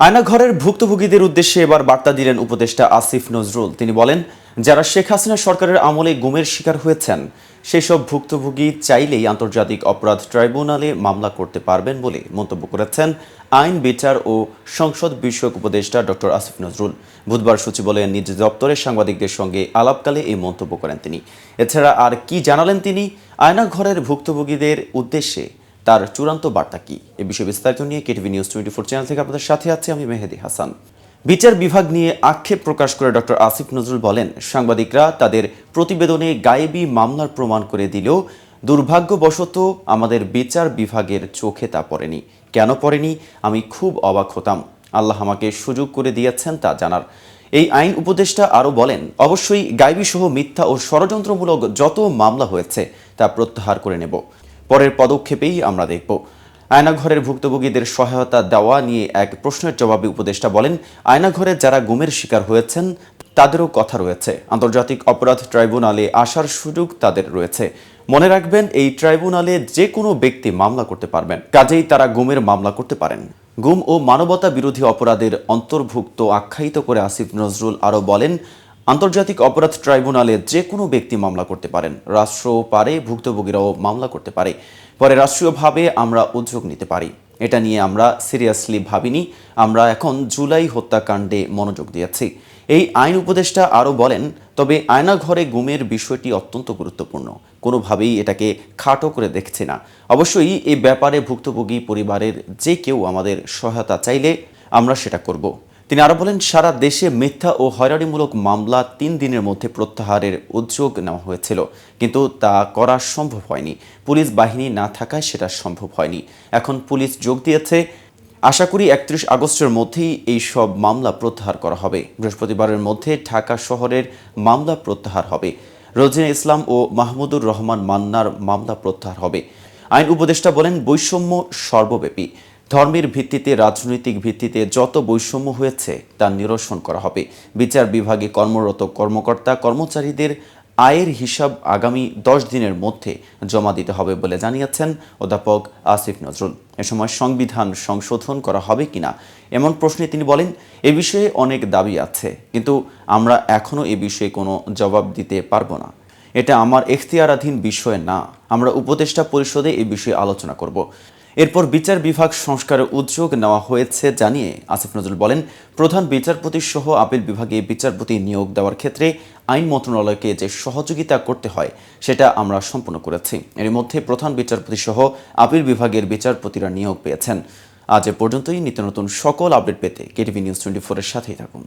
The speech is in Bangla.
আয়নাঘরের ভুক্তভোগীদের উদ্দেশ্যে এবার বার্তা দিলেন উপদেষ্টা আসিফ নজরুল। তিনি বলেন, যারা শেখ হাসিনা সরকারের আমলে গুমের শিকার হয়েছেন সেই সব ভুক্তভোগী চাইলেই আন্তর্জাতিক অপরাধ ট্রাইব্যুনালে মামলা করতে পারবেন বলে মন্তব্য করেছেন আইন, বিচার ও সংসদ বিষয়ক উপদেষ্টা ডক্টর আসিফ নজরুল। বুধবার সচিবালয়ের নিজ দপ্তরে সাংবাদিকদের সঙ্গে আলাপকালে এই মন্তব্য করেন তিনি। এছাড়া আর কি জানালেন তিনি, আয়নাঘরের ভুক্তভোগীদের উদ্দেশ্যে তার চূড়ান্ত বার্তা কি, এ বিষয়ে বিস্তারিত নিয়ে কেটিভি নিউজ 24 চ্যানেল থেকে আপনাদের সাথে আছি আমি মেহেদি হাসান। বিচার বিভাগ নিয়ে আক্ষেপ প্রকাশ করে ডক্টর আসিফ নজরুল বলেন, সাংবাদিকরা তাদের প্রতিবেদনে গায়েবী মামলার প্রমাণ করে দিলেও দুর্ভাগ্যবশত আমাদের বিচার বিভাগের চোখে তা পড়েনি। কেন পড়েনি আমি খুব অবাক হতাম। আল্লাহ আমাকে সুযোগ করে দিয়েছেন তা জানার। এই আইন উপদেষ্টা আরও বলেন, অবশ্যই গায়েবী সহ মিথ্যা ও ষড়যন্ত্রমূলক যত মামলা হয়েছে তা প্রত্যাহার করে নেব। পরের পদক্ষেপেই আমরা দেখব। আয়নাঘরের ভুক্তভোগীদের সহায়তা দেওয়া নিয়ে এক প্রশ্নের জবাবে উপদেষ্টা বলেন, আয়নাঘরে যারা গুমের শিকার হয়েছেন তাদেরও কথা রয়েছে। আন্তর্জাতিক অপরাধ ট্রাইব্যুনালে আসার সুযোগ তাদের রয়েছে। মনে রাখবেন, এই ট্রাইব্যুনালে যে কোনো ব্যক্তি মামলা করতে পারবেন, কাজেই তারা গুমের মামলা করতে পারেন। গুম ও মানবতা বিরোধী অপরাধের অন্তর্ভুক্ত আখ্যায়িত করে আসিফ নজরুল আরও বলেন, আন্তর্জাতিক অপরাধ ট্রাইব্যুনালে যে কোনো ব্যক্তি মামলা করতে পারেন, রাষ্ট্রও পারে, ভুক্তভোগীরাও মামলা করতে পারে। পরে রাষ্ট্রীয়ভাবে আমরা উদ্যোগ নিতে পারি। এটা নিয়ে আমরা সিরিয়াসলি ভাবিনি। আমরা এখন জুলাই হত্যাকাণ্ডে মনোযোগ দিয়েছি। এই আইন উপদেষ্টা আরও বলেন, তবে আয়নাঘরে গুমের বিষয়টি অত্যন্ত গুরুত্বপূর্ণ। কোনোভাবেই এটাকে খাটো করে দেখছি না। অবশ্যই এই ব্যাপারে ভুক্তভোগী পরিবারের যে কেউ আমাদের সহায়তা চাইলে আমরা সেটা করব। তিনি আরও বলেন, সারা দেশে মিথ্যা ও হয়রানিমূলক মামলা 3 দিনের মধ্যে প্রত্যাহারের উদ্যোগ নেওয়া হয়েছিল, কিন্তু তা করা সম্ভব হয়নি। পুলিশ বাহিনী না থাকায় সেটা সম্ভব হয়নি। এখন পুলিশ যোগ দিয়েছে। আশা করি 31 আগস্টের মধ্যেই এই সব মামলা প্রত্যাহার করা হবে। বৃহস্পতিবারের মধ্যে ঢাকা শহরের মামলা প্রত্যাহার হবে। রোজিনা ইসলাম ও মাহমুদুর রহমান মান্নার মামলা প্রত্যাহার হবে। আইন উপদেষ্টা বলেন, বৈষম্য সর্বব্যাপী। ধর্মের ভিত্তিতে, রাজনৈতিক ভিত্তিতে যত বৈষম্য হয়েছে তা নিরসন করা হবে। বিচার বিভাগে কর্মরত কর্মকর্তা কর্মচারীদের আয়ের হিসাব আগামী 10 দিনের মধ্যে জমা দিতে হবে বলে জানিয়েছেন অধ্যাপক আসিফ নজরুল। এ সময় সংবিধান সংশোধন করা হবে কিনা এমন প্রশ্নে তিনি বলেন, এ বিষয়ে অনেক দাবি আছে, কিন্তু আমরা এখনও এ বিষয়ে কোনো জবাব দিতে পারবো না। এটা আমার এখতিয়ারাধীন বিষয় না। আমরা উপদেষ্টা পরিষদে এ বিষয়ে আলোচনা করব। এরপর বিচার বিভাগ সংস্কারের উদ্যোগ নেওয়া হয়েছে জানিয়ে আসিফ নজরুল বলেন, প্রধান বিচারপতি সহ আপিল বিভাগে বিচারপতি নিয়োগ দেওয়ার ক্ষেত্রে আইন মন্ত্রণালয়কে যে সহযোগিতা করতে হয় সেটা আমরা সম্পন্ন করেছি। এর মধ্যে প্রধান বিচারপতি সহ আপিল বিভাগের বিচারপতিরা নিয়োগ পেয়েছেন। আজ এ পর্যন্তই। নিত্য নতুন সকল আপডেট পেতে কেটিভি নিউজ 24 এর সাথেই থাকুন।